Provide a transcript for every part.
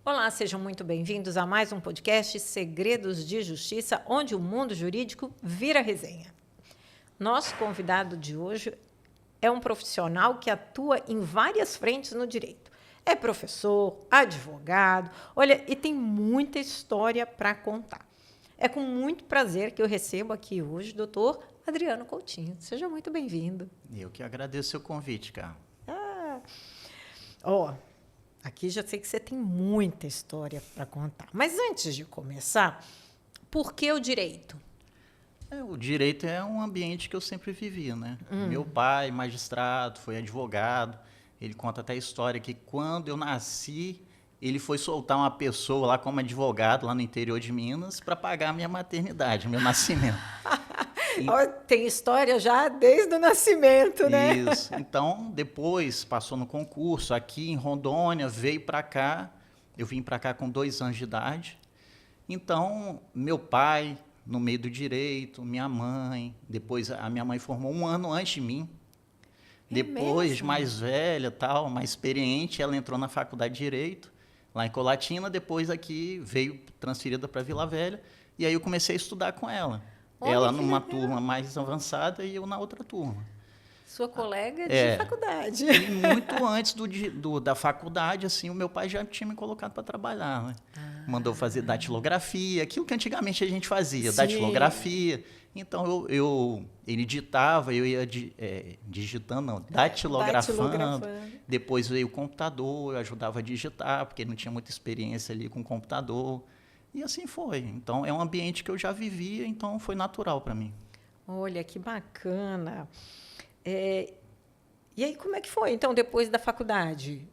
Olá, sejam muito bem-vindos a mais um podcast Segredos de Justiça, onde o mundo jurídico vira resenha. Nosso convidado de hoje é um profissional que atua em várias frentes no direito. É professor, advogado, olha, e tem muita história para contar. É com muito prazer que eu recebo aqui hoje o doutor Adriano Coutinho. Seja muito bem-vindo. Eu que agradeço o seu convite, Carla. Aqui já sei que você tem muita história para contar. Mas antes de começar, por que o direito? O direito é um ambiente que eu sempre vivi, né? Meu pai, magistrado, foi advogado. Ele conta até a história que quando eu nasci, ele foi soltar uma pessoa lá como advogado, lá no interior de Minas, para pagar a minha maternidade, meu nascimento. Tem história já desde o nascimento, né? Isso. Então, depois passou no concurso aqui em Rondônia, veio para cá. Eu vim para cá com 2 anos de idade. Então, meu pai, no meio do direito, minha mãe, depois a minha mãe formou 1 ano antes de mim. Depois, mesmo? mais velha, tal, mais experiente, ela entrou na faculdade de Direito, lá em Colatina, depois aqui veio transferida para Vila Velha, e aí eu comecei a estudar com ela. Olha, Ela que numa legal. turma mais avançada e eu na outra turma. Sua colega de faculdade. E muito antes da faculdade, assim, o meu pai já tinha me colocado para trabalhar, né? Mandou fazer datilografia, aquilo que antigamente a gente fazia, Sim. datilografia. Então, ele ditava, eu ia digitando, não, datilografando. Depois veio o computador, eu ajudava a digitar, porque não tinha muita experiência ali com o computador. E assim foi. Então, é um ambiente que eu já vivia, então foi natural para mim. Olha, que bacana. E aí, como é que foi, então, depois da faculdade,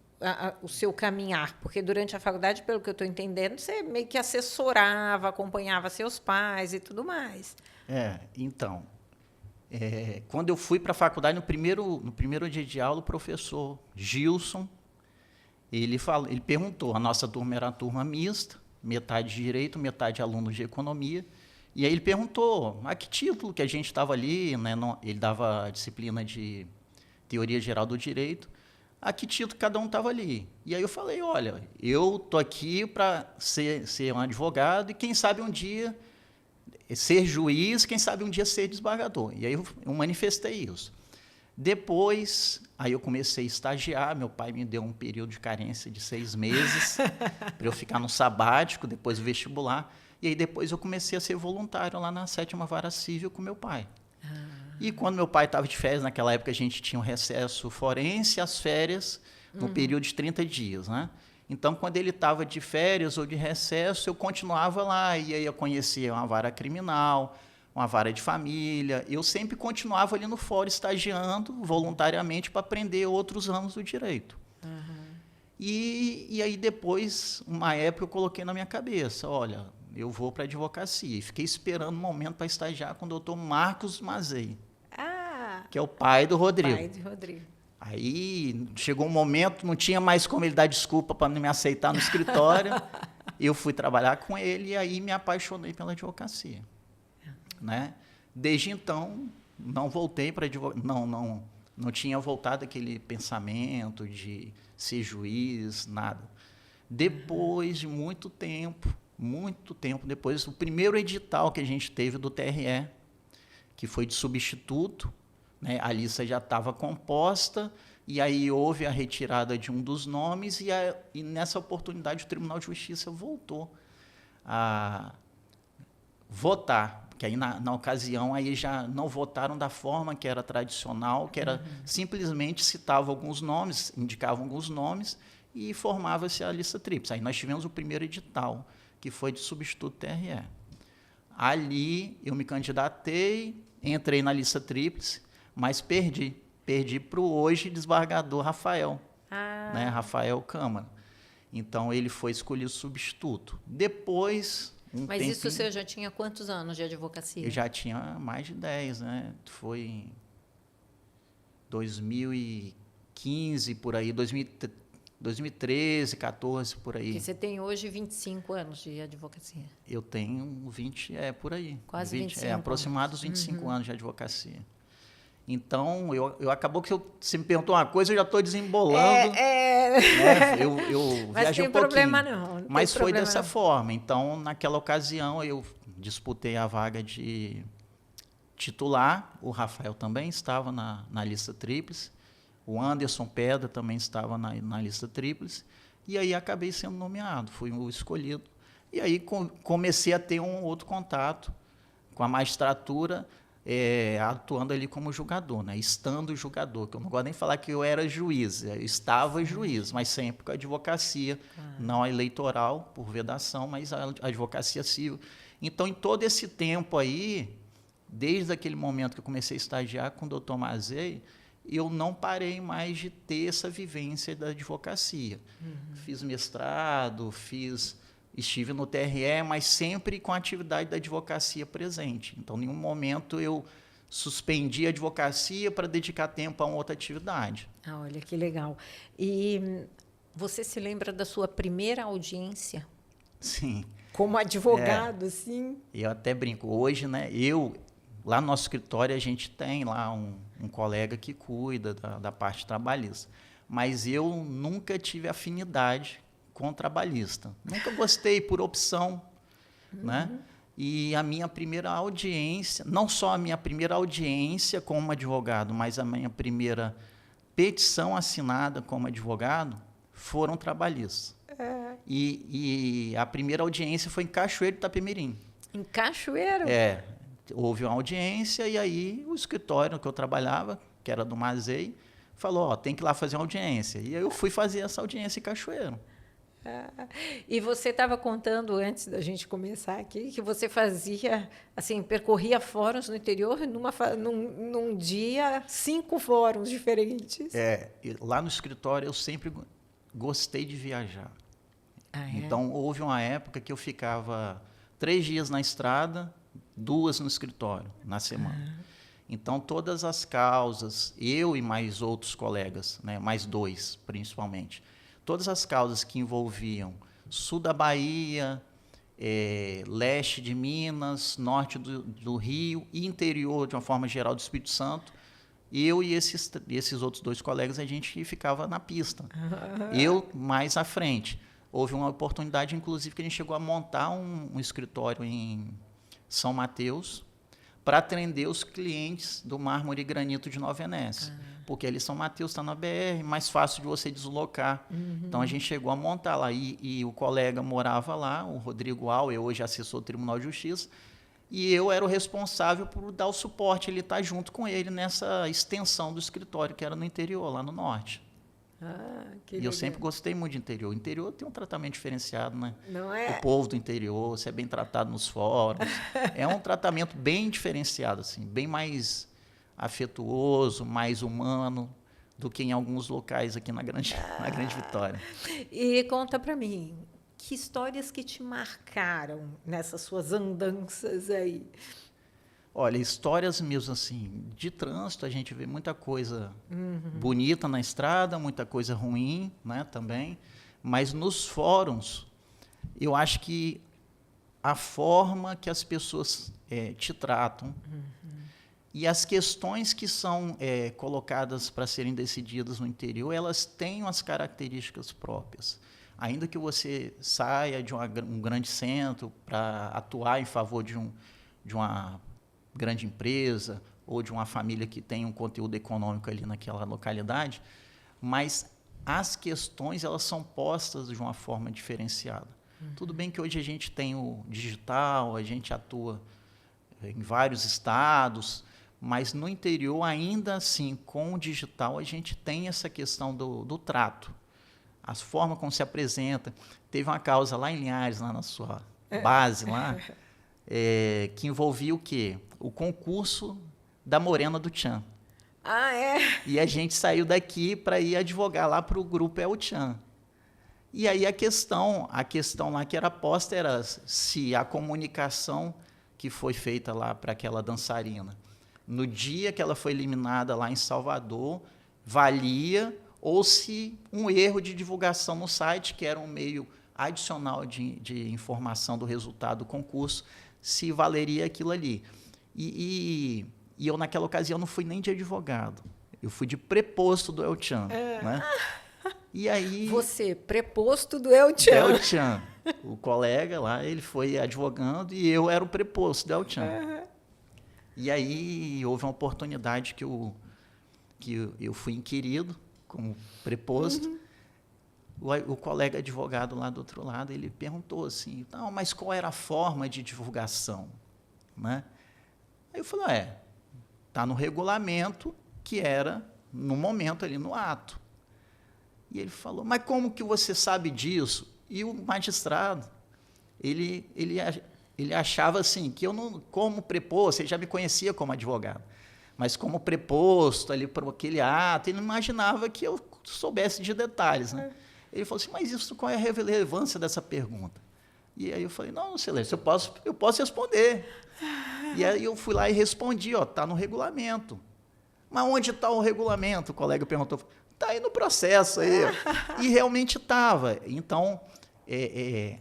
o seu caminhar? Porque durante a faculdade, pelo que eu estou entendendo, você meio que assessorava, acompanhava seus pais e tudo mais. Então, quando eu fui para a faculdade, no primeiro dia de aula, o professor Gilson, ele perguntou, a nossa turma era uma turma mista, metade de Direito, metade alunos de Economia, e aí ele perguntou a que título que a gente estava ali, né? Ele dava a disciplina de Teoria Geral do Direito, a que título cada um estava ali. E aí eu falei, olha, eu estou aqui para ser um advogado e quem sabe um dia ser juiz, quem sabe um dia ser desembargador. E aí eu manifestei isso. Depois, aí eu comecei a estagiar, meu pai me deu um período de carência de 6 meses para eu ficar no sabático, depois do vestibular. E aí depois eu comecei a ser voluntário lá na 7ª Vara Civil com meu pai. E quando meu pai estava de férias, naquela época a gente tinha um recesso forense, as férias, no período de 30 dias, né? Então, quando ele estava de férias ou de recesso, eu continuava lá, e aí eu conhecia uma vara criminal, uma vara de família. Eu sempre continuava ali no fórum estagiando voluntariamente para aprender outros ramos do direito. E aí depois, uma época, eu coloquei na minha cabeça, olha, eu vou para a advocacia. E fiquei esperando um momento para estagiar com o doutor Marcos Mazei, que é o pai do Rodrigo. Pai de Rodrigo. Aí chegou um momento, não tinha mais como ele dar desculpa para não me aceitar no escritório. Eu fui trabalhar com ele e aí me apaixonei pela advocacia. Né? Desde então, não voltei para advocacia, não tinha voltado aquele pensamento de ser juiz, nada. Depois de muito tempo depois, o primeiro edital que a gente teve do TRE, que foi de substituto, né? A lista já estava composta, e aí houve a retirada de um dos nomes, e nessa oportunidade o Tribunal de Justiça voltou a votar, porque aí na ocasião aí já não votaram da forma que era tradicional, que era simplesmente citavam alguns nomes, indicavam alguns nomes, e formava-se a lista tríplice. Aí nós tivemos o primeiro edital, que foi de substituto TRE. Ali eu me candidatei, entrei na lista tríplice, mas perdi para o hoje desembargador Rafael, né? Rafael Câmara. Então, ele foi escolhido substituto. Depois, Mas isso você já tinha quantos anos de advocacia? Eu já tinha mais de 10, né? Foi em 2015, por aí, 2013, 14, por aí. Porque você tem hoje 25 anos de advocacia. Eu tenho 20, por aí. Quase 25 aproximados 25 anos de advocacia. Então, acabou que você me perguntou uma coisa, eu já estou desembolando. Né? Eu Mas viajei tem um pouquinho. problema não. Mas foi dessa forma. Então, naquela ocasião, eu disputei a vaga de titular. O Rafael também estava na lista tríplice. O Anderson Pedra também estava na lista tríplice. E aí acabei sendo nomeado, fui o escolhido. E aí comecei a ter um outro contato com a magistratura, atuando ali como julgador, né? Estando julgador, que eu não gosto nem de falar que eu era juiz, eu estava juiz, mas sempre com a advocacia, não a eleitoral, por vedação, mas a advocacia civil. Então, em todo esse tempo aí, desde aquele momento que eu comecei a estagiar com o doutor Mazei, eu não parei mais de ter essa vivência da advocacia. Fiz mestrado, estive no TRE, mas sempre com a atividade da advocacia presente. Então, em nenhum momento eu suspendi a advocacia para dedicar tempo a uma outra atividade. Ah, olha que legal. E você se lembra da sua primeira audiência? Sim. Como advogado, sim? Eu até brinco. Hoje, né, lá no nosso escritório, a gente tem lá um colega que cuida da parte trabalhista. Mas eu nunca tive afinidade com trabalhista. Nunca gostei por opção, né? E a minha primeira audiência, não só a minha primeira audiência como advogado, mas a minha primeira petição assinada como advogado foram trabalhistas. E a primeira audiência foi em Cachoeiro de Itapemirim. Em Cachoeiro? Houve uma audiência e aí o escritório que eu trabalhava, que era do Mazei, falou, tem que ir lá fazer uma audiência. E aí eu fui fazer essa audiência em Cachoeiro. E você estava contando, antes da gente começar aqui, que você fazia, assim, percorria fóruns no interior, num dia, 5 fóruns diferentes. Lá no escritório eu sempre gostei de viajar. Então, houve uma época que eu ficava 3 dias na estrada, 2 no escritório, na semana. Então, todas as causas, eu e mais outros colegas, né, mais 2, principalmente, todas as causas que envolviam sul da Bahia, leste de Minas, norte do Rio e interior, de uma forma geral, do Espírito Santo, eu e esses outros 2 colegas, a gente ficava na pista. Eu mais à frente. Houve uma oportunidade, inclusive, que a gente chegou a montar um escritório em São Mateus para atender os clientes do mármore e granito de Nova Venécia. Porque ali São Mateus está na BR, mais fácil de você deslocar. Então, a gente chegou a montar lá. E o colega morava lá, o Rodrigo Al, hoje assessor do Tribunal de Justiça, e eu era o responsável por dar o suporte, ele estar junto com ele nessa extensão do escritório, que era no interior, lá no norte. E eu sempre gostei muito de interior. O interior tem um tratamento diferenciado, né? Não é? O povo do interior, você é bem tratado nos fóruns. É um tratamento bem diferenciado, assim, bem mais afetuoso, mais humano do que em alguns locais aqui na Grande Vitória. E conta para mim, que histórias que te marcaram nessas suas andanças aí? Olha, histórias mesmo assim, de trânsito, a gente vê muita coisa bonita na estrada, muita coisa ruim, né, também. Mas nos fóruns, eu acho que a forma que as pessoas te tratam e as questões que são colocadas para serem decididas no interior, elas têm umas características próprias. Ainda que você saia de um grande centro para atuar em favor de uma grande empresa ou de uma família que tem um conteúdo econômico ali naquela localidade, mas as questões elas são postas de uma forma diferenciada. Tudo bem que hoje a gente tem o digital, a gente atua em vários estados, mas no interior, ainda assim, com o digital, a gente tem essa questão do trato, a forma como se apresenta. Teve uma causa lá em Linhares, lá na sua base, lá, que envolvia o quê? O concurso da Morena do Tchan. E a gente saiu daqui para ir advogar lá para o grupo El Tchan. E aí a questão lá que era posta era se a comunicação que foi feita lá para aquela dançarina, no dia que ela foi eliminada lá em Salvador, valia ou se um erro de divulgação no site, que era um meio adicional de informação do resultado do concurso, se valeria aquilo ali. E eu, naquela ocasião, não fui nem de advogado. Eu fui de preposto do El-Chan. Né? E aí, Você, preposto do El-Chan. El-Chan, o colega lá, ele foi advogando e eu era o preposto do El-Chan. E aí houve uma oportunidade que eu fui inquirido como preposto. O colega advogado lá do outro lado, ele perguntou assim, não, mas qual era a forma de divulgação? Né? Aí eu falei, está no regulamento, que era no momento ali, no ato. E ele falou, mas como que você sabe disso? E o magistrado, ele achava assim, que eu não, como preposto, ele já me conhecia como advogado, mas como preposto ali por aquele ato, ele não imaginava que eu soubesse de detalhes. Né? Ele falou assim, mas isso, qual é a relevância dessa pergunta? E aí eu falei, não, excelência, eu posso responder. E aí eu fui lá e respondi, está no regulamento. Mas onde está o regulamento? O colega perguntou, está aí no processo. Aí. E realmente estava. Então,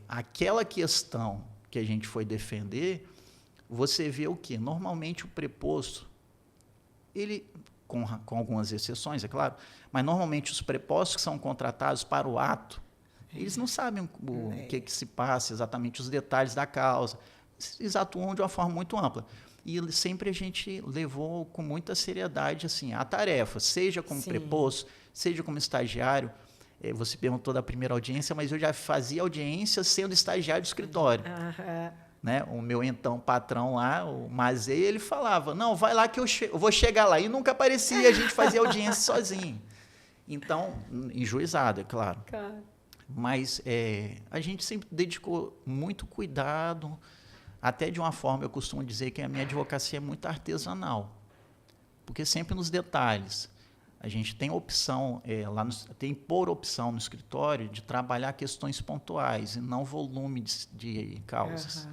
aquela questão que a gente foi defender, você vê o quê? Normalmente o preposto, ele, com algumas exceções, é claro, mas normalmente os prepostos que são contratados para o ato, eles não sabem o que se passa, exatamente os detalhes da causa. Eles atuam de uma forma muito ampla. E sempre a gente levou com muita seriedade assim, a tarefa, seja como preposto, seja como estagiário. Você perguntou da primeira audiência, mas eu já fazia audiência sendo estagiário do escritório. Né? O meu então patrão lá, o Mazei, ele falava, não, vai lá que eu vou chegar lá. E nunca aparecia, a gente fazia audiência sozinho. Então, enjuizado, é claro. Mas a gente sempre dedicou muito cuidado, até de uma forma, eu costumo dizer que a minha advocacia é muito artesanal, porque sempre nos detalhes. A gente tem opção, tem por opção no escritório de trabalhar questões pontuais e não volume de causas.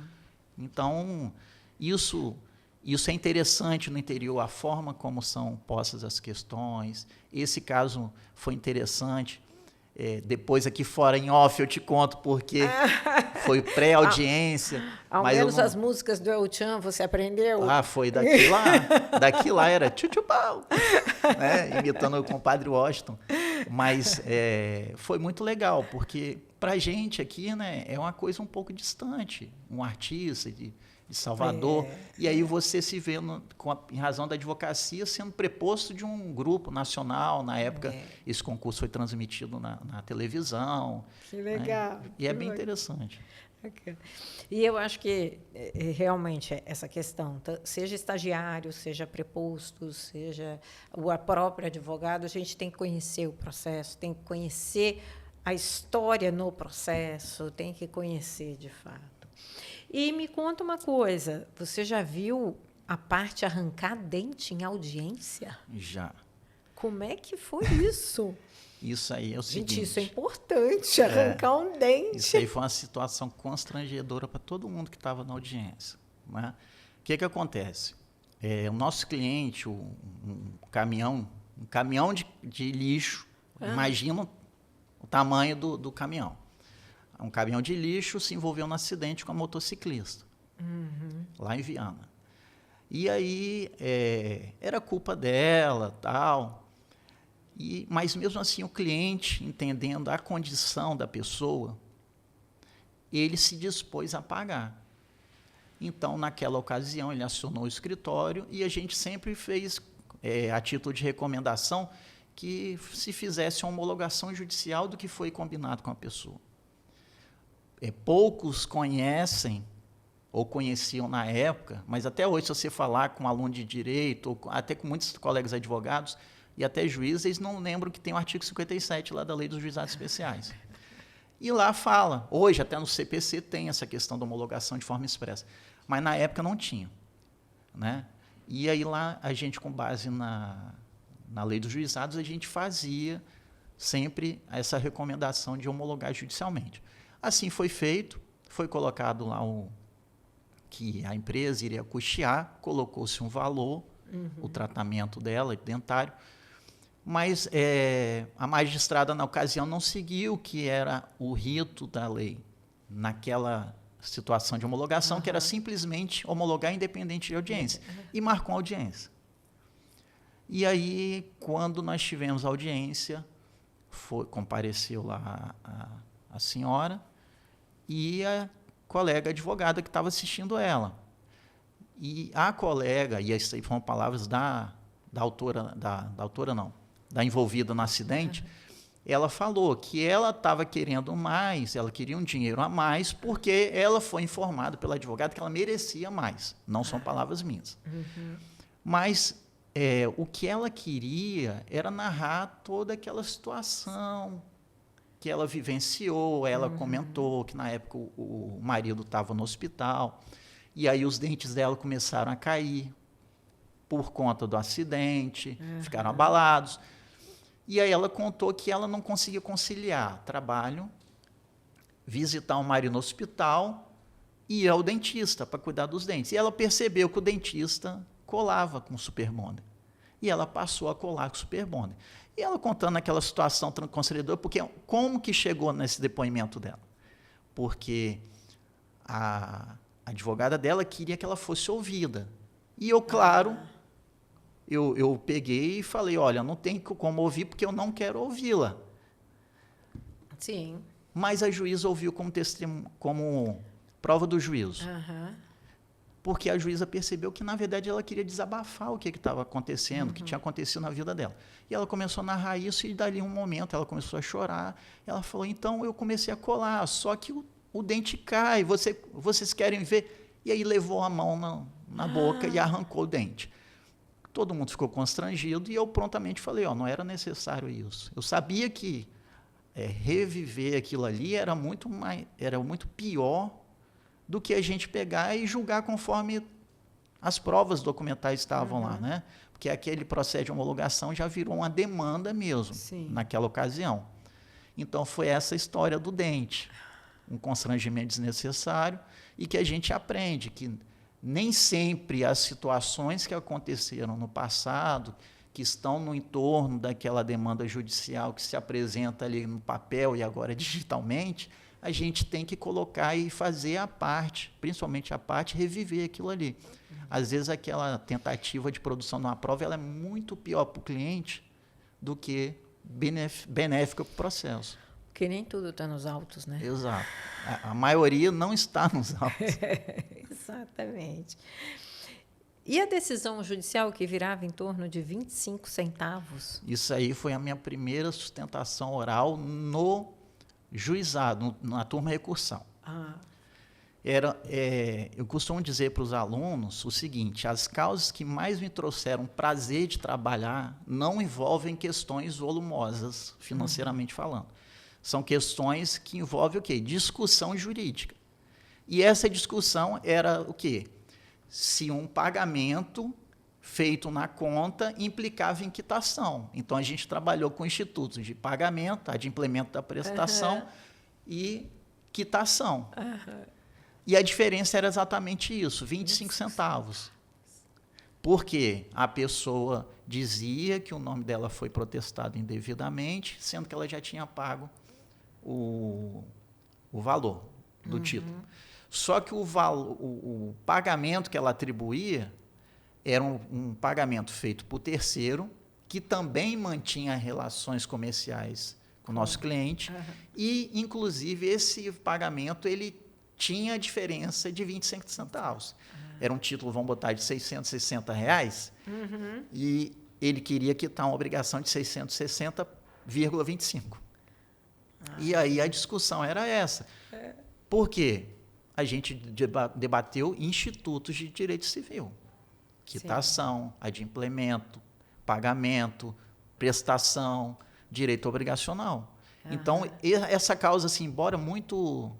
Então, isso é interessante no interior, a forma como são postas as questões. Esse caso foi interessante. Depois aqui fora, em off, eu te conto porque foi pré-audiência. Ao menos as músicas do El-Chan você aprendeu? Foi daqui lá. Daqui lá era tchutchupau, né? Imitando o compadre Washington. Mas foi muito legal, porque para a gente aqui, né, é uma coisa um pouco distante. Um artista de Salvador, e aí você se vê, em razão da advocacia, sendo preposto de um grupo nacional. Na época, esse concurso foi transmitido na televisão. Que legal. Né? E é bem interessante. E eu acho que, realmente, essa questão, seja estagiário, seja preposto, seja o próprio advogado, a gente tem que conhecer o processo, tem que conhecer a história no processo, tem que conhecer de fato. E me conta uma coisa, você já viu a parte arrancar dente em audiência? Já. Como é que foi isso? Isso aí é o seguinte... Gente, isso é importante, arrancar um dente. Isso aí foi uma situação constrangedora para todo mundo que estava na audiência. Né? O que acontece? O nosso cliente, um caminhão de lixo, imagina o tamanho do caminhão. Um caminhão de lixo se envolveu num acidente com a motociclista, lá em Viana. E aí, era culpa dela, tal. Mas, mesmo assim, o cliente, entendendo a condição da pessoa, ele se dispôs a pagar. Então, naquela ocasião, ele acionou o escritório e a gente sempre fez, a título de recomendação, que se fizesse uma homologação judicial do que foi combinado com a pessoa. Poucos conhecem, ou conheciam na época, mas até hoje, se você falar com um aluno de direito, ou até com muitos colegas advogados e até juízes, eles não lembram que tem o artigo 57 lá da Lei dos Juizados Especiais. E lá fala, hoje até no CPC tem essa questão da homologação de forma expressa, mas na época não tinha. Né? E aí lá, a gente, com base na Lei dos Juizados, a gente fazia sempre essa recomendação de homologar judicialmente. Assim foi feito, foi colocado lá que a empresa iria custear, colocou-se um valor, o tratamento dela, dentário, Mas a magistrada, na ocasião, não seguiu o que era o rito da lei naquela situação de homologação, que era simplesmente homologar independente de audiência, e marcou a audiência. E aí, quando nós tivemos a audiência, compareceu lá a senhora e a colega advogada que estava assistindo ela. E a colega, e isso aí foram palavras da autora, da envolvida no acidente, ela falou que ela estava querendo mais, ela queria um dinheiro a mais, porque ela foi informada pela advogada que ela merecia mais. Não são palavras minhas. Mas o que ela queria era narrar toda aquela situação que ela vivenciou. Ela comentou que, na época, o marido estava no hospital, e aí os dentes dela começaram a cair por conta do acidente, ficaram abalados. E aí ela contou que ela não conseguia conciliar trabalho, visitar o marido no hospital e ir ao dentista para cuidar dos dentes. E ela percebeu que o dentista colava com o Super Bonder. E ela passou a colar com o Super Bonder. E ela contando aquela situação constrangedora, porque como que chegou nesse depoimento dela? Porque a advogada dela queria que ela fosse ouvida. E eu, claro, eu peguei e falei, olha, não tem como ouvir porque eu não quero ouvi-la. Sim. Mas a juíza ouviu como prova do juízo. Porque a juíza percebeu que, na verdade, ela queria desabafar o que estava acontecendo, o que tinha acontecido na vida dela. E ela começou a narrar isso, e dali um momento ela começou a chorar. Ela falou, então eu comecei a colar, só que o dente cai, vocês querem ver? E aí levou a mão na boca e arrancou o dente. Todo mundo ficou constrangido e eu prontamente falei, não era necessário isso. Eu sabia que reviver aquilo ali era muito pior do que a gente pegar e julgar conforme as provas documentais estavam lá, né? Porque aquele processo de homologação já virou uma demanda mesmo, naquela ocasião. Então, foi essa história do dente, um constrangimento desnecessário, e que a gente aprende que nem sempre as situações que aconteceram no passado, que estão no entorno daquela demanda judicial que se apresenta ali no papel e agora digitalmente, a gente tem que colocar e fazer a parte, principalmente a parte, reviver aquilo ali. Às vezes, aquela tentativa de produção de uma prova ela é muito pior para o cliente do que benéfica para o processo. Porque nem tudo está nos autos, né? Exato. A maioria não está nos autos. Exatamente. E a decisão judicial que virava em torno de 25 centavos? Isso aí foi a minha primeira sustentação oral no juizado, na turma recursal. Eu costumo dizer para os alunos o seguinte, as causas que mais me trouxeram prazer de trabalhar não envolvem questões volumosas, financeiramente falando. São questões que envolvem o quê? Discussão jurídica. E essa discussão era o quê? Se um pagamento feito na conta implicava em quitação. Então, a gente trabalhou com institutos de pagamento, adimplemento da prestação e quitação. E a diferença era exatamente isso, 25 centavos. Porque a pessoa dizia que o nome dela foi protestado indevidamente, sendo que ela já tinha pago o valor do título. Só que o pagamento que ela atribuía era um pagamento feito por terceiro, que também mantinha relações comerciais com o nosso cliente, e, inclusive, esse pagamento ele tinha a diferença de 25 centavos. Era um título, vamos botar, de R$660, e ele queria quitar uma obrigação de 660,25. E aí a discussão era essa. Por quê? A gente debateu institutos de direito civil. Quitação, adimplemento, pagamento, prestação, direito obrigacional. Então, essa causa, assim, embora muito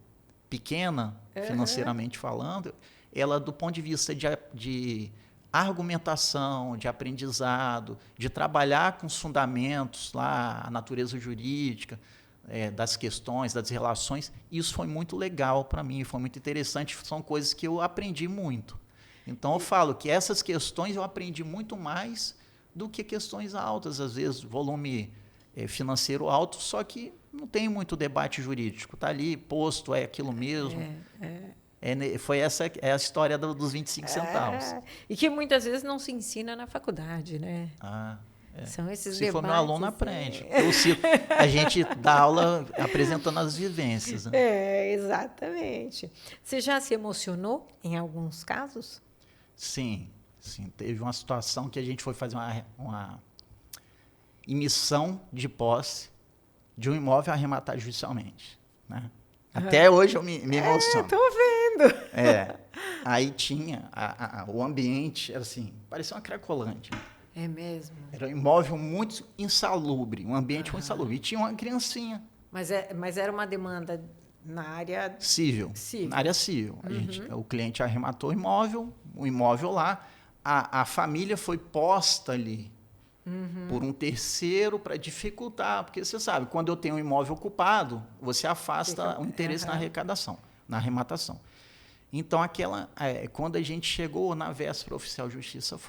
pequena, financeiramente falando, ela, do ponto de vista de argumentação, de aprendizado, de trabalhar com os fundamentos, lá, a natureza jurídica, das questões, das relações, isso foi muito legal para mim, foi muito interessante, são coisas que eu aprendi muito. Então, eu falo que essas questões eu aprendi muito mais do que questões altas, às vezes volume financeiro alto, só que não tem muito debate jurídico. Está ali, posto, é aquilo mesmo. Foi essa a história dos 25 centavos. E que muitas vezes não se ensina na faculdade, né? São esses Se debates. for meu aluno, aprende. A gente dá aula apresentando as vivências. Né? Exatamente. Você já se emocionou em alguns casos? Sim. Teve uma situação que a gente foi fazer uma emissão de posse de um imóvel arrematado judicialmente. Né? Até hoje eu me emociono. Estou vendo. Aí tinha o ambiente, era assim, parecia uma Cracolândia. É mesmo? Era um imóvel muito insalubre, um ambiente muito insalubre. E tinha uma criancinha. Mas era uma demanda na área... Civil. Na área civil. O cliente arrematou o imóvel lá, a família foi posta ali por um terceiro para dificultar, porque você sabe, quando eu tenho um imóvel ocupado, você afasta o interesse na arrecadação, na arrematação. Então, quando a gente chegou na véspera, o oficial de justiça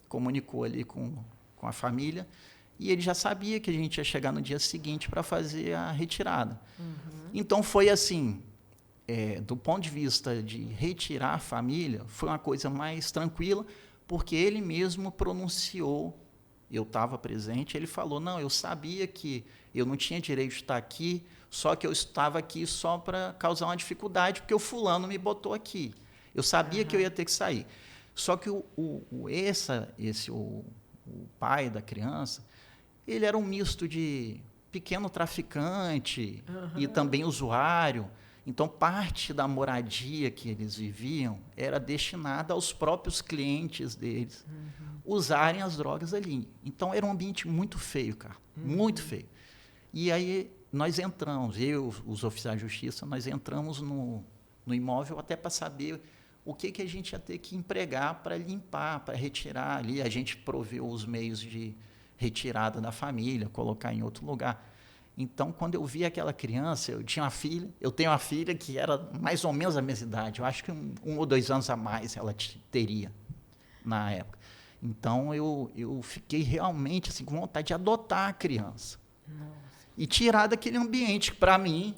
comunicou ali com a família, e ele já sabia que a gente ia chegar no dia seguinte para fazer a retirada. Então, foi assim, do ponto de vista de retirar a família, foi uma coisa mais tranquila, porque ele mesmo pronunciou, eu estava presente, ele falou, não, eu sabia que eu não tinha direito de estar aqui, só que eu estava aqui só para causar uma dificuldade, porque o fulano me botou aqui. Eu sabia que eu ia ter que sair. Só que o pai da criança, ele era um misto de pequeno traficante e também usuário. Então, parte da moradia que eles viviam era destinada aos próprios clientes deles usarem as drogas ali. Então, era um ambiente muito feio, cara, muito feio. E aí, nós entramos, os oficiais de justiça, nós entramos no imóvel até para saber o que a gente ia ter que empregar para limpar, para retirar ali. A gente proveu os meios de retirada da família, colocar em outro lugar. Então, quando eu vi aquela criança, eu tenho uma filha que era mais ou menos a mesma idade, eu acho que um ou 2 anos a mais ela teria na época. Então, eu fiquei realmente assim, com vontade de adotar a criança. Nossa. E tirar daquele ambiente que, para mim,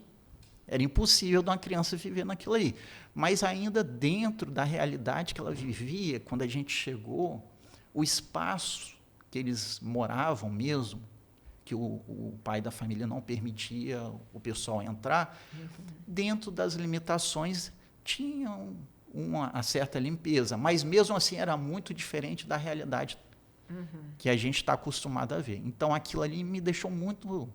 era impossível de uma criança viver naquilo aí. Mas ainda dentro da realidade que ela vivia, quando a gente chegou, o espaço que eles moravam mesmo, que o pai da família não permitia o pessoal entrar, dentro das limitações tinham uma certa limpeza, mas mesmo assim era muito diferente da realidade que a gente está acostumado a ver. Então, aquilo ali me deixou muito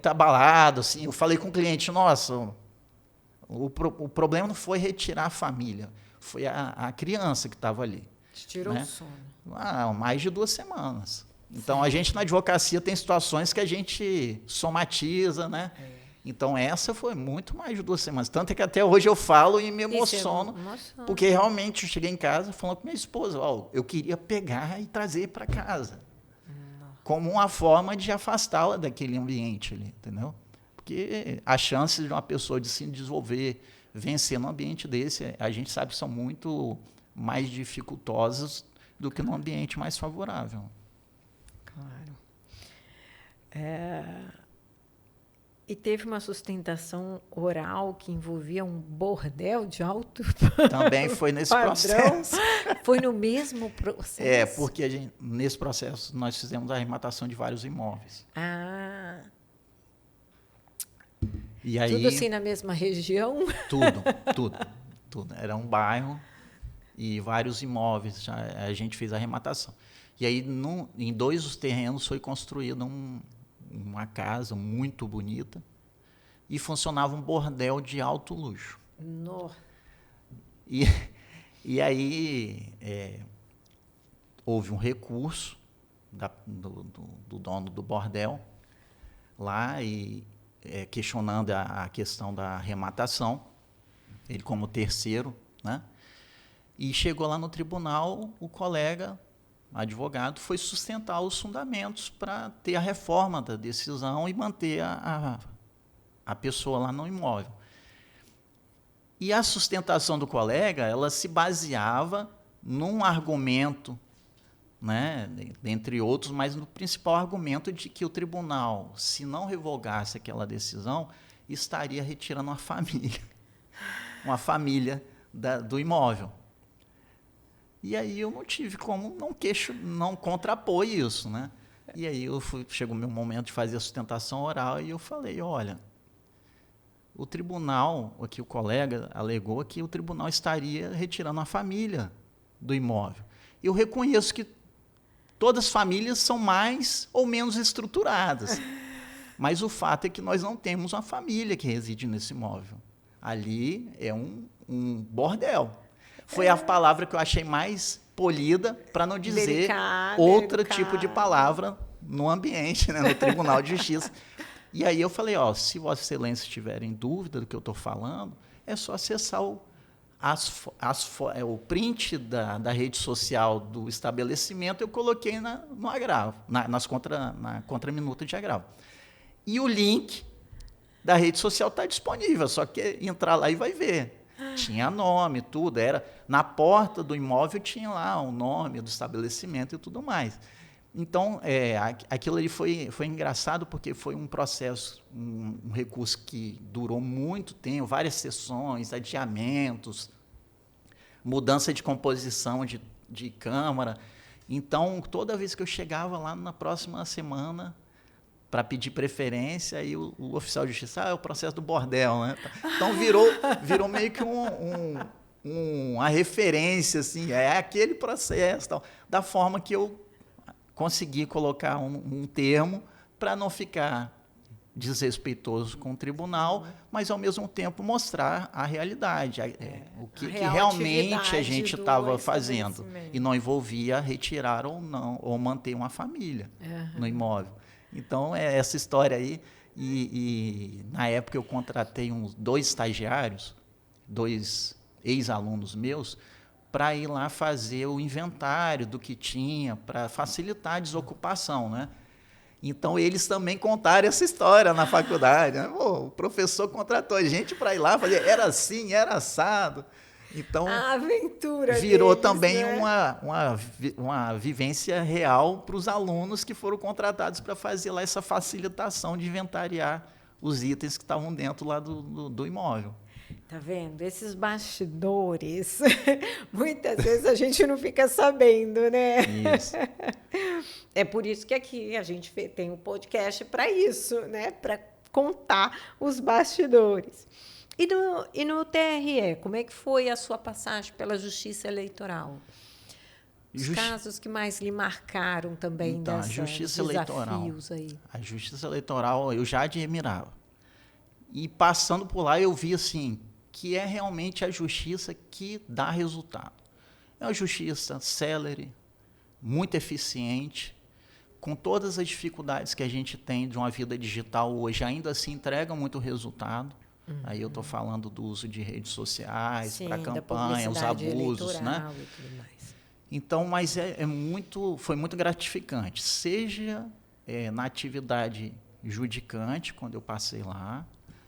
abalado. Assim. Eu falei com o cliente, nossa, o problema não foi retirar a família, foi a criança que estava ali. Te tirou o sono. Mais de 2 semanas. Então, a gente na advocacia tem situações que a gente somatiza, né? Então, essa foi muito mais de 2 semanas. Tanto é que até hoje eu falo e me emociono, porque realmente eu cheguei em casa falando com minha esposa, eu queria pegar e trazer para casa, como uma forma de afastá-la daquele ambiente ali, entendeu? Porque as chances de uma pessoa de se desenvolver, vencer num ambiente desse, a gente sabe que são muito mais dificultosas do que num ambiente mais favorável. Claro. E teve uma sustentação oral que envolvia um bordel de alto Também foi nesse padrão. Processo. Foi no mesmo processo? Porque nesse processo nós fizemos a arrematação de vários imóveis. E aí, tudo assim na mesma região? Tudo. Era um bairro e vários imóveis, a gente fez a arrematação. E aí, em 2 dos terrenos, foi construída uma casa muito bonita e funcionava um bordel de alto luxo. Nossa. E aí houve um recurso do dono do bordel lá, e questionando a questão da arrematação, ele como terceiro, né? E chegou lá no tribunal, o colega advogado foi sustentar os fundamentos para ter a reforma da decisão e manter a pessoa lá no imóvel. E a sustentação do colega, ela se baseava num argumento né, dentre outros, mas no principal argumento de que o tribunal, se não revogasse aquela decisão, estaria retirando uma família do imóvel. E aí eu não tive como não contrapor isso, né? E aí chegou o meu momento de fazer a sustentação oral e eu falei, olha, o tribunal, aqui o colega alegou que o tribunal estaria retirando a família do imóvel. Eu reconheço que todas as famílias são mais ou menos estruturadas, mas o fato é que nós não temos uma família que reside nesse imóvel. Ali é um bordel. Foi a palavra que eu achei mais polida, para não dizer outro tipo de palavra no ambiente, né, no Tribunal de Justiça. E aí eu falei, se Vossa Excelência estiver em dúvida do que eu estou falando, é só acessar o print da rede social do estabelecimento, eu coloquei no agravo, na contraminuta de agravo. E o link da rede social está disponível, só que entrar lá e vai ver. Tinha nome, tudo, era na porta do imóvel tinha lá o nome do estabelecimento e tudo mais. Então, aquilo ali foi engraçado porque foi um processo, um recurso que durou muito tempo, várias sessões, adiamentos, mudança de composição de Câmara. Então, toda vez que eu chegava lá na próxima semana para pedir preferência, aí o oficial de justiça, é o processo do bordel, né? Então, virou meio que uma referência, assim, é aquele processo, tal, da forma que eu consegui colocar um termo para não ficar desrespeitoso com o tribunal, mas, ao mesmo tempo, mostrar a realidade, o que realmente a gente estava fazendo. E não envolvia retirar ou manter uma família no imóvel. Então, essa história aí. E na época, eu contratei 2 estagiários, 2 ex-alunos meus, para ir lá fazer o inventário do que tinha, para facilitar a desocupação, né? Então, eles também contaram essa história na faculdade, né? O professor contratou a gente para ir lá fazer, era assim, era assado. Então, a aventura virou deles, também, né? uma vivência real para os alunos que foram contratados para fazer lá essa facilitação de inventariar os itens que estavam dentro lá do imóvel. Tá vendo? Esses bastidores, muitas vezes a gente não fica sabendo, né? Isso. É por isso que aqui a gente tem um podcast para isso, né? Para contar os bastidores. E no TRE, como é que foi a sua passagem pela Justiça Eleitoral? Os casos que mais lhe marcaram também então, desses desafios aí. A Justiça Eleitoral eu já admirava. E passando por lá eu vi assim, que é realmente a justiça que dá resultado. É uma justiça célere, muito eficiente, com todas as dificuldades que a gente tem de uma vida digital hoje, ainda assim entrega muito resultado. Aí eu estou falando do uso de redes sociais para campanha, os abusos, né? E tudo mais. Então, mas foi muito gratificante, seja na atividade judicante, quando eu passei lá,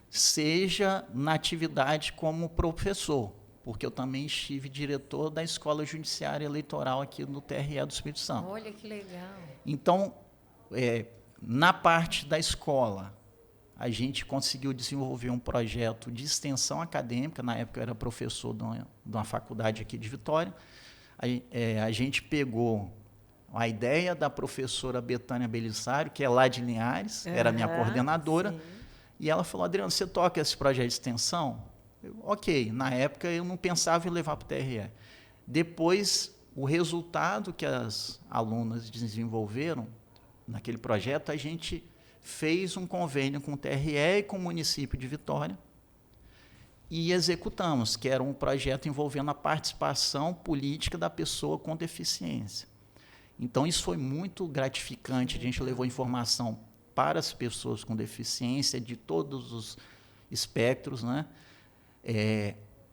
seja na atividade como professor, porque eu também estive diretor da Escola Judiciária Eleitoral aqui no TRE do Espírito Santo. Olha que legal. Então, na parte da escola, a gente conseguiu desenvolver um projeto de extensão acadêmica. Na época eu era professor de uma faculdade aqui de Vitória. A gente pegou a ideia da professora Betânia Belisário, que é lá de Linhares, era minha coordenadora, sim. E ela falou, Adriano, você toca esse projeto de extensão? Ok, na época eu não pensava em levar para o TRE. Depois, o resultado que as alunas desenvolveram naquele projeto, a gente fez um convênio com o TRE e com o município de Vitória e executamos, que era um projeto envolvendo a participação política da pessoa com deficiência. Então, isso foi muito gratificante, a gente levou informação para as pessoas com deficiência de todos os espectros, né?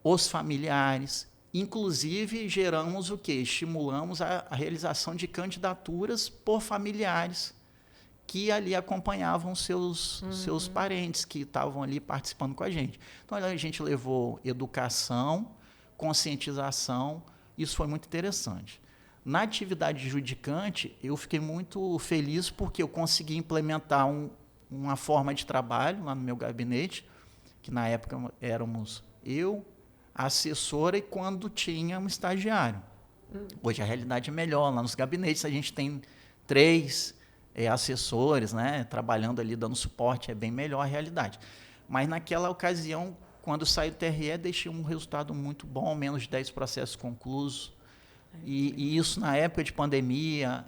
Os familiares, inclusive geramos o quê? Estimulamos a realização de candidaturas por familiares que ali acompanhavam seus parentes que estavam ali participando com a gente. Então, a gente levou educação, conscientização, isso foi muito interessante. Na atividade judicante, eu fiquei muito feliz porque eu consegui implementar uma forma de trabalho lá no meu gabinete, que na época éramos eu, a assessora e quando tinha um estagiário. Hoje a realidade é melhor. Lá nos gabinetes a gente tem 3 assessores, né, trabalhando ali, dando suporte, é bem melhor a realidade. Mas naquela ocasião, quando saí do TRE, deixei um resultado muito bom, menos de 10 processos conclusos. E isso, na época de pandemia,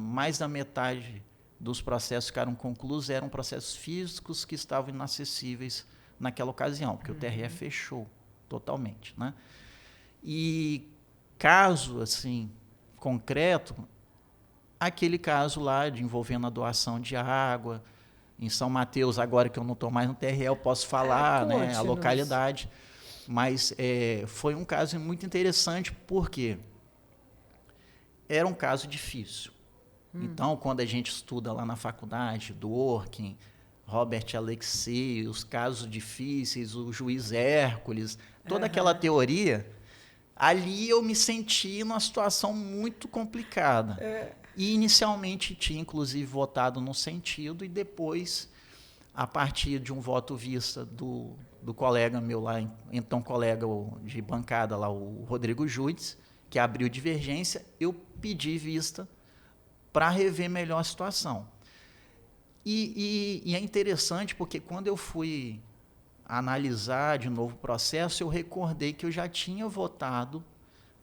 mais da metade dos processos ficaram conclusos, eram processos físicos que estavam inacessíveis naquela ocasião, porque o TRE fechou totalmente, né? E caso, assim, concreto, aquele caso lá de envolvendo a doação de água, em São Mateus, agora que eu não estou mais no TRE, eu posso falar, né, a localidade, mas foi um caso muito interessante, porque era um caso difícil. Então, quando a gente estuda lá na faculdade, Dworkin, Robert Alexei, os casos difíceis, o juiz Hércules, toda aquela teoria, ali eu me senti numa situação muito complicada. E inicialmente tinha, inclusive, votado no sentido, e depois, a partir de um voto vista do colega meu lá, então colega de bancada lá, o Rodrigo Judes, que abriu divergência, eu pedi vista para rever melhor a situação. E é interessante porque quando eu fui analisar de novo o processo, eu recordei que eu já tinha votado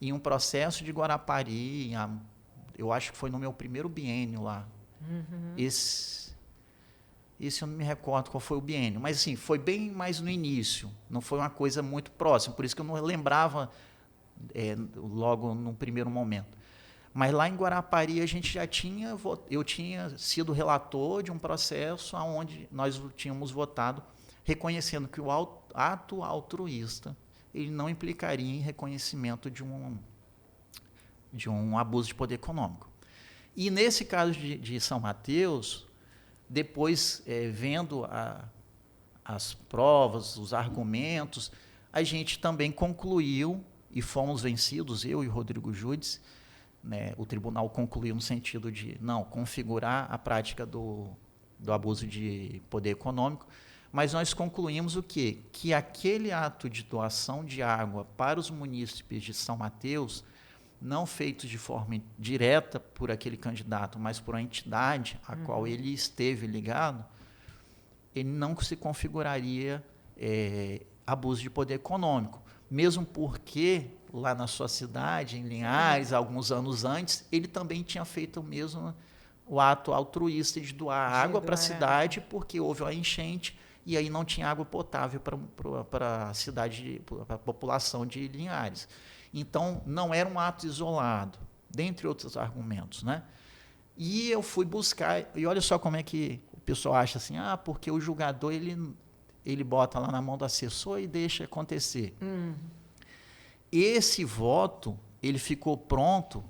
em um processo de Guarapari, eu acho que foi no meu primeiro biênio lá. Esse eu não me recordo qual foi o biênio, mas assim, foi bem mais no início, não foi uma coisa muito próxima, por isso que eu não lembrava logo no primeiro momento. Mas lá em Guarapari eu tinha sido relator de um processo onde nós tínhamos votado reconhecendo que o ato altruísta ele não implicaria em reconhecimento de um abuso de poder econômico. E nesse caso de São Mateus, depois vendo as provas, os argumentos, a gente também concluiu e fomos vencidos, eu e o Rodrigo Judes, né, o tribunal concluiu no sentido de não configurar a prática do abuso de poder econômico, mas nós concluímos o quê? Que aquele ato de doação de água para os munícipes de São Mateus, não feito de forma direta por aquele candidato, mas por uma entidade a qual ele esteve ligado, ele não se configuraria abuso de poder econômico, mesmo porque lá na sua cidade, em Linhares, alguns anos antes, ele também tinha feito o ato altruísta de doar água para a cidade, porque houve uma enchente e aí não tinha água potável para a cidade, para a população de Linhares. Então, não era um ato isolado, dentre outros argumentos, né? E eu fui buscar, e olha só como é que o pessoal acha assim, porque o julgador, ele bota lá na mão do assessor e deixa acontecer. Esse voto, ele ficou pronto,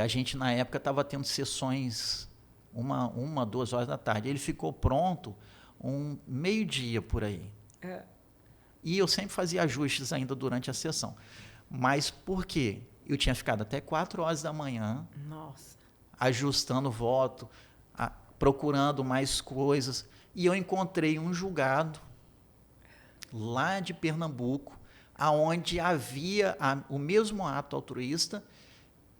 a gente na época estava tendo sessões 2 horas da tarde, ele ficou pronto meio-dia por aí. E eu sempre fazia ajustes ainda durante a sessão. Mas por quê? Eu tinha ficado até 4 horas da manhã, ajustando o voto, procurando mais coisas, e eu encontrei um julgado lá de Pernambuco, aonde havia o mesmo ato altruísta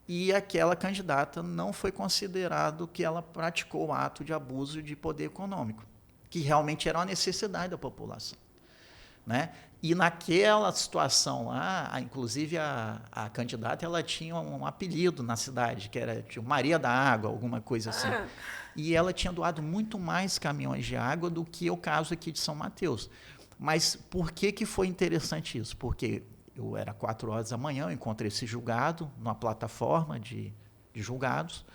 e aquela candidata não foi considerado que ela praticou o ato de abuso de poder econômico, que realmente era uma necessidade da população, né? E naquela situação lá, inclusive a candidata, ela tinha um apelido na cidade, que era tipo Maria da Água, alguma coisa assim. E ela tinha doado muito mais caminhões de água do que o caso aqui de São Mateus. Mas por que foi interessante isso? Porque eu era 4 horas da manhã, eu encontrei esse julgado numa plataforma de julgados,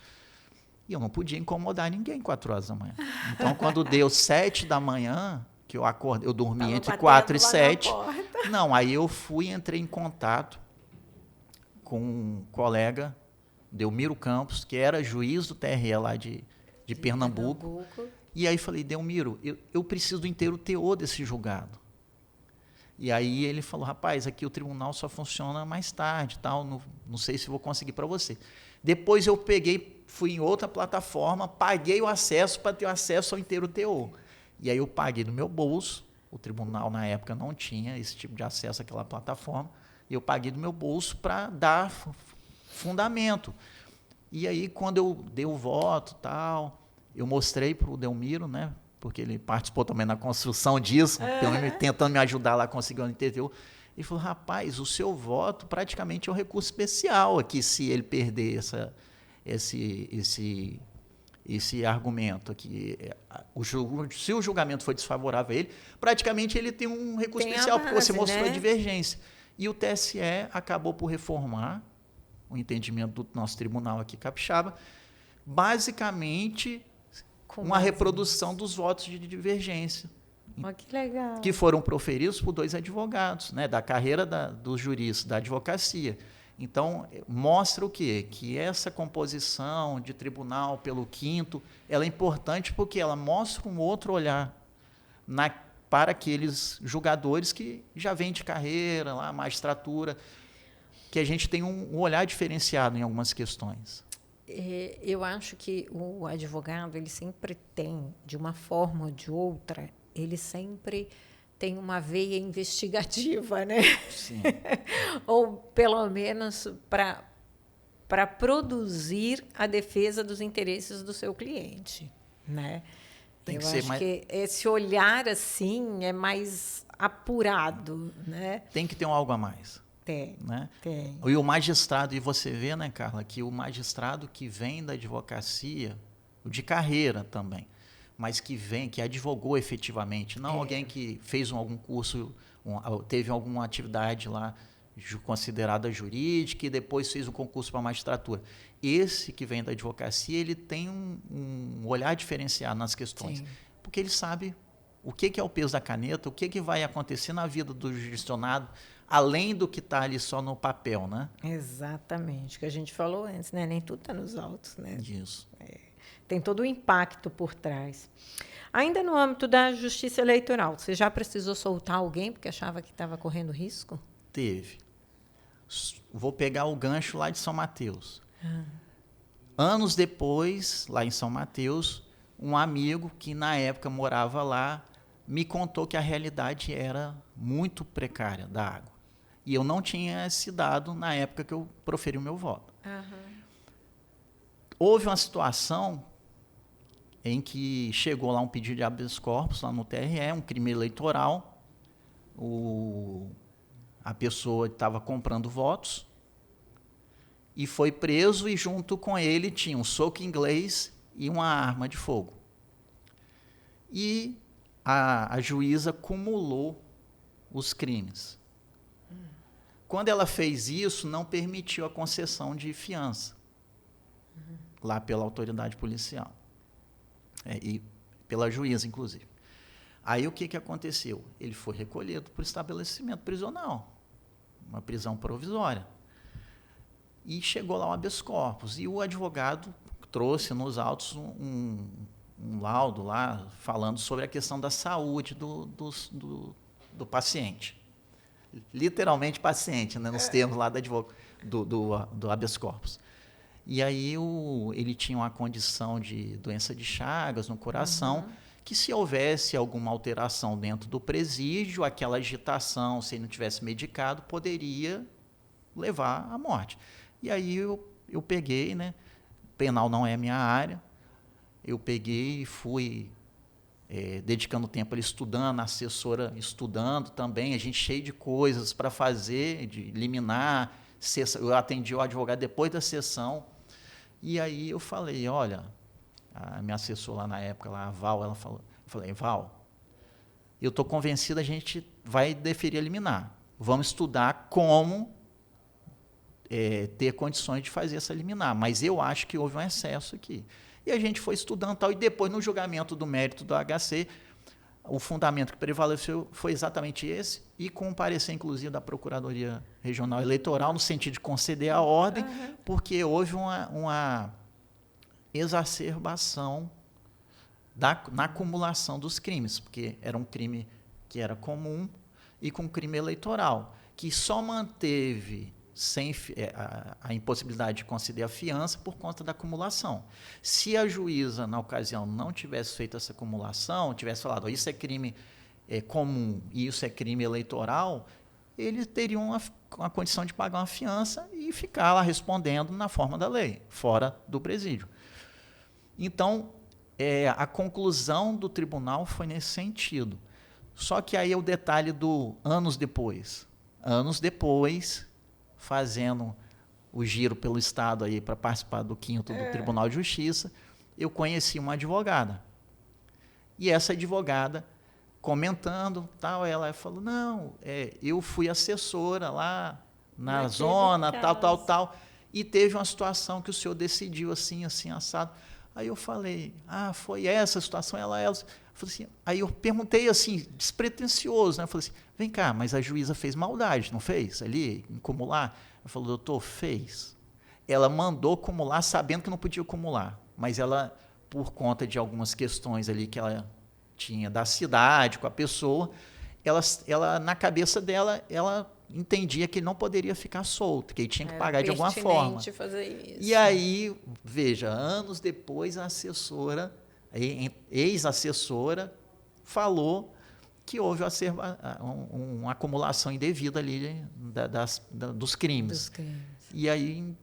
e eu não podia incomodar ninguém 4 horas da manhã. Então, quando deu 7 da manhã, que eu acordei, eu dormi entre 4 e 7. Não, aí eu entrei em contato com um colega, Delmiro Campos, que era juiz do TRE lá de Pernambuco. E aí falei, Delmiro, eu preciso do inteiro teor desse julgado. E aí ele falou, rapaz, aqui o tribunal só funciona mais tarde, tal, não sei se vou conseguir para você. Depois eu peguei, fui em outra plataforma, paguei o acesso para ter acesso ao inteiro teor. E aí eu paguei do meu bolso, o tribunal na época não tinha esse tipo de acesso àquela plataforma, e eu paguei do meu bolso para dar fundamento. E aí quando eu dei o voto, tal, eu mostrei para o Delmiro, né? Porque ele participou também na construção disso, tentando me ajudar lá a conseguir o TTU. Ele falou, rapaz, o seu voto praticamente é um recurso especial aqui, se ele perder esse argumento aqui. Se o julgamento for desfavorável a ele, praticamente ele tem um recurso especial, porque você mostrou a divergência. E o TSE acabou por reformar o entendimento do nosso tribunal aqui capixaba, basicamente uma reprodução dos votos de divergência. Que legal. Que foram proferidos por 2 advogados, né, da carreira dos juristas, da advocacia. Então, mostra o quê? Que essa composição de tribunal pelo quinto, ela é importante porque ela mostra um outro olhar para aqueles julgadores que já vêm de carreira, lá, magistratura, que a gente tem um olhar diferenciado em algumas questões. Eu acho que o advogado, ele sempre tem, de uma forma ou de outra, ele sempre tem uma veia investigativa, né? Sim. Ou, pelo menos, para produzir a defesa dos interesses do seu cliente, né? Tem que Eu ser acho mais... que esse olhar, assim, é mais apurado, né? Tem que ter algo a mais. Tem, né? tem. E o magistrado, e você vê, né, Carla, que o magistrado que vem da advocacia, de carreira também, mas que advogou efetivamente, não alguém que fez algum curso, teve alguma atividade lá considerada jurídica e depois fez um concurso para a magistratura. Esse que vem da advocacia, ele tem um olhar diferenciado nas questões, porque ele sabe o que é o peso da caneta, o que vai acontecer na vida do jurisdicionado, além do que está ali só no papel, né? Exatamente, o que a gente falou antes, né? Nem tudo está nos autos, né? Isso. Tem todo o impacto por trás. Ainda no âmbito da justiça eleitoral, você já precisou soltar alguém porque achava que estava correndo risco? Teve. Vou pegar o gancho lá de São Mateus. Anos depois, lá em São Mateus, um amigo que na época morava lá me contou que a realidade era muito precária da água. E eu não tinha esse dado na época que eu proferi o meu voto. Houve uma situação em que chegou lá um pedido de habeas corpus, lá no TRE, um crime eleitoral. A pessoa estava comprando votos e foi preso, e junto com ele tinha um soco inglês e uma arma de fogo. E a juíza cumulou os crimes. Quando ela fez isso, não permitiu a concessão de fiança, lá pela autoridade policial, e pela juíza, inclusive. Aí o que aconteceu? Ele foi recolhido para o estabelecimento prisional, uma prisão provisória. E chegou lá um habeas corpus, e o advogado trouxe nos autos um laudo lá falando sobre a questão da saúde do paciente. Literalmente paciente, né, nos termos lá do habeas corpus. E aí ele tinha uma condição de doença de Chagas no coração, que se houvesse alguma alteração dentro do presídio, aquela agitação, se ele não tivesse medicado, poderia levar à morte. E aí eu peguei, né, penal não é a minha área, eu peguei e fui dedicando tempo ali estudando, a assessora estudando também, a gente cheio de coisas para fazer, de liminar, eu atendi o advogado depois da sessão, e aí eu falei, olha, a minha assessora lá na época, lá, a Val, eu falei, Val, eu estou convencido, a gente vai deferir a liminar, vamos estudar como ter condições de fazer essa liminar, mas eu acho que houve um excesso aqui. E a gente foi estudando tal, e depois, no julgamento do mérito do HC, o fundamento que prevaleceu foi exatamente esse, e com o parecer, inclusive, da Procuradoria Regional Eleitoral, no sentido de conceder a ordem, porque houve uma exacerbação na acumulação dos crimes, porque era um crime que era comum, e com crime eleitoral, que só manteve a impossibilidade de conceder a fiança por conta da acumulação. Se a juíza, na ocasião, não tivesse feito essa acumulação, tivesse falado, oh, isso é crime comum e isso é crime eleitoral, eles teriam a condição de pagar uma fiança e ficar lá respondendo na forma da lei, fora do presídio. Então, a conclusão do tribunal foi nesse sentido. Só que aí é o detalhe do anos depois. Anos depois, fazendo o giro pelo Estado aí para participar do 5º do Tribunal de Justiça, eu conheci uma advogada. E essa advogada, comentando, tal, ela falou, não, eu fui assessora lá na zona, tal, e teve uma situação que o senhor decidiu assim, assado. Aí eu falei, foi essa a situação? Ela falou assim, aí eu perguntei assim, despretensioso, né? Eu falei assim, vem cá, mas a juíza fez maldade, não fez? Ali, acumular? Eu falei, doutor, fez. Ela mandou acumular sabendo que não podia acumular, mas ela, por conta de algumas questões ali que ela tinha da cidade com a pessoa, ela na cabeça dela, ela entendia que ele não poderia ficar solto, que ele tinha que pagar de alguma forma. Fazer isso. E aí, veja, anos depois, a assessora, ex-assessora, falou que houve uma acumulação indevida ali dos crimes. E aí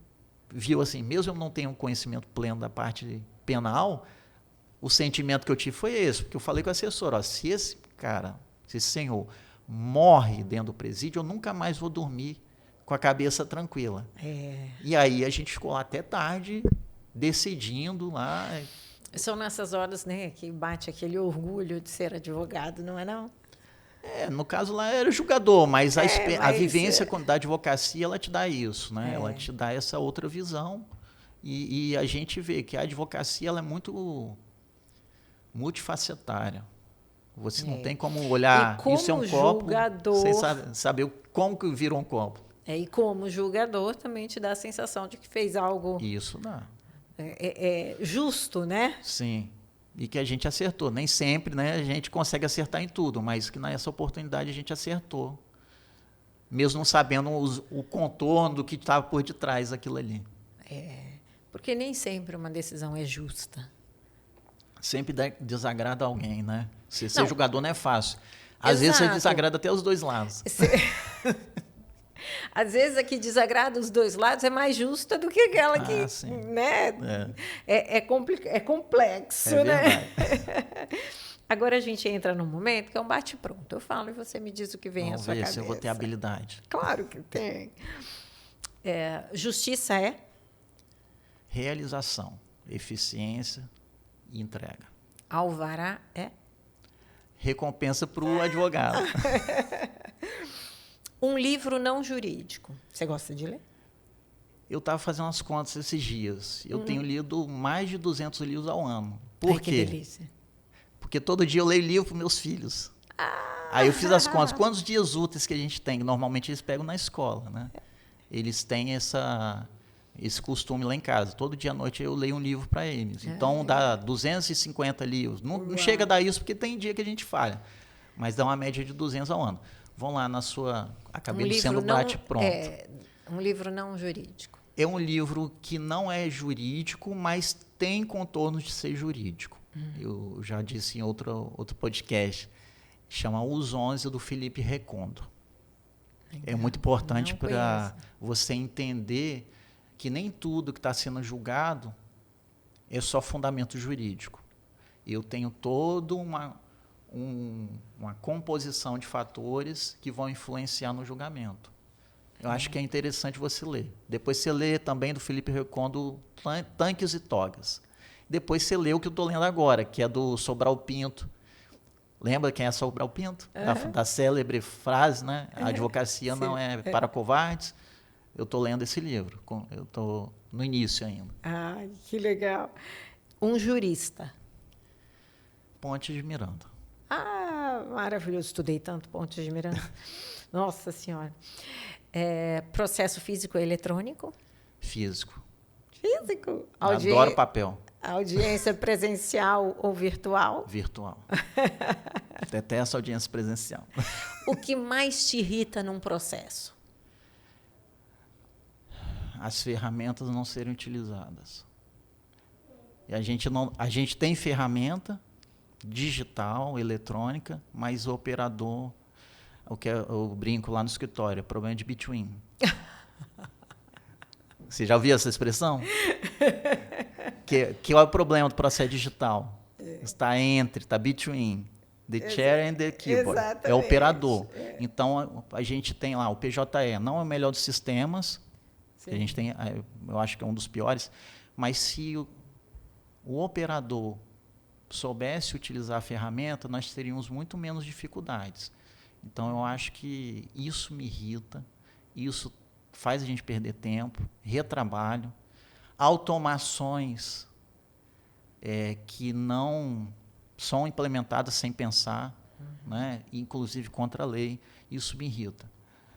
viu assim, mesmo eu não tenho conhecimento pleno da parte penal, o sentimento que eu tive foi esse, porque eu falei com a assessora, se esse cara, se esse senhor morre dentro do presídio, eu nunca mais vou dormir com a cabeça tranquila. E aí a gente ficou lá até tarde, decidindo lá. São nessas horas, né, que bate aquele orgulho de ser advogado, não é não? No caso lá era julgador, mas a vivência da advocacia, ela te dá isso, né? Ela te dá essa outra visão e a gente vê que a advocacia ela é muito multifacetária. Você não tem como olhar, isso é um copo, sem saber como que virou um copo. E como julgador também te dá a sensação de que fez algo... Isso dá. Justo, né? Sim. E que a gente acertou. Nem sempre, né, a gente consegue acertar em tudo, mas que nessa oportunidade a gente acertou. Mesmo não sabendo o contorno do que estava por detrás daquilo ali. Porque nem sempre uma decisão é justa. Sempre desagrada alguém, né? Ser jogador não é fácil. Às vezes você desagrada até os dois lados. Às vezes a que desagrada os dois lados é mais justa do que aquela que... Sim. Né? É complexo, né? Agora a gente entra num momento que é um bate-pronto. Eu falo e você me diz o que vem à sua cabeça. Se eu vou ter habilidade. Claro que tem. Justiça é? Realização, eficiência e entrega. Alvará é? Recompensa para o advogado. Um livro não jurídico. Você gosta de ler? Eu estava fazendo umas contas esses dias. Eu tenho lido mais de 200 livros ao ano. Por quê? Que delícia. Porque todo dia eu leio livro para meus filhos. Aí eu fiz as contas. Quantos dias úteis que a gente tem? Normalmente eles pegam na escola, né? Eles têm esse costume lá em casa. Todo dia à noite eu leio um livro para eles. Então, dá 250 livros. Não chega a dar isso, porque tem dia que a gente falha. Mas dá uma média de 200 ao ano. Vão lá na sua... Acabei sendo bate-pronto. Um livro não jurídico. É um livro que não é jurídico, mas tem contornos de ser jurídico. Eu já disse em outro podcast. Chama Os 11, do Felipe Recondo. Legal. É muito importante para você entender que nem tudo que está sendo julgado é só fundamento jurídico. Eu tenho toda uma composição de fatores que vão influenciar no julgamento. Eu acho que é interessante você ler. Depois você lê também do Felipe Recondo, Tanques e Togas. Depois você lê o que eu estou lendo agora, que é do Sobral Pinto. Lembra quem é Sobral Pinto? Da célebre frase, né? A advocacia não é para covardes. Eu estou lendo esse livro. Eu estou no início ainda. Que legal. Um jurista. Ponte de Miranda. Maravilhoso. Estudei tanto Ponte de Miranda. Nossa Senhora. Processo físico ou eletrônico? Físico. Físico. Adoro papel. Audiência presencial ou virtual? Virtual. Detesto audiência presencial. O que mais te irrita num processo? As ferramentas não serem utilizadas. E a gente tem ferramenta digital, eletrônica, mas o operador, eu brinco lá no escritório, é problema de between. Você já ouviu essa expressão? Que é o problema do processo digital? Está entre, está between. The chair and the keyboard. Exatamente. É o operador. Então, a gente tem lá o PJE, não é o melhor dos sistemas, que a gente tem, eu acho que é um dos piores, mas se o operador soubesse utilizar a ferramenta, nós teríamos muito menos dificuldades. Então, eu acho que isso me irrita, isso faz a gente perder tempo, retrabalho, automações que não são implementadas sem pensar, né? Inclusive contra a lei, isso me irrita.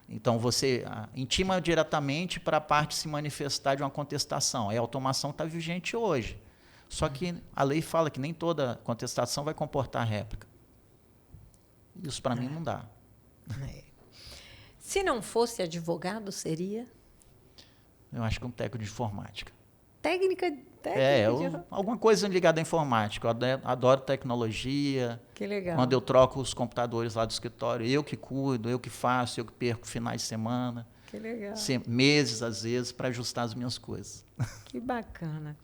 Então, você intima diretamente para a parte se manifestar de uma contestação. É a automação que está vigente hoje. Só que a lei fala que nem toda contestação vai comportar réplica. Isso, para mim, não dá. Se não fosse advogado, seria? Eu acho que um técnico de informática. Técnica alguma coisa ligada à informática. Eu adoro tecnologia. Que legal. Quando eu troco os computadores lá do escritório, eu que cuido, eu que faço, eu que perco finais de semana. Que legal. Meses, às vezes, para ajustar as minhas coisas. Que bacana.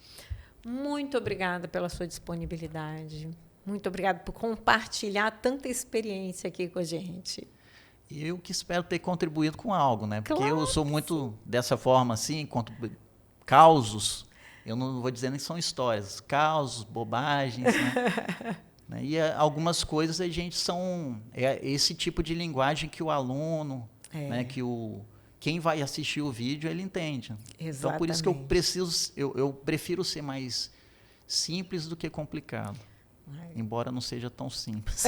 Muito obrigada pela sua disponibilidade. Muito obrigada por compartilhar tanta experiência aqui com a gente. Eu que espero ter contribuído com algo, né? Porque Claro eu sou muito dessa forma, assim, causos. Eu não vou dizer nem que são histórias, causos, bobagens, né? E algumas coisas a gente esse tipo de linguagem que o aluno, né, quem vai assistir o vídeo, ele entende. Exatamente. Então, por isso que eu prefiro ser mais simples do que complicado. Embora não seja tão simples.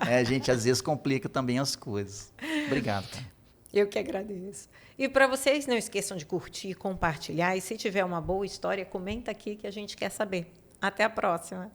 A gente, às vezes, complica também as coisas. Obrigado, cara. Eu que agradeço. E para vocês, não esqueçam de curtir, compartilhar. E se tiver uma boa história, comenta aqui que a gente quer saber. Até a próxima.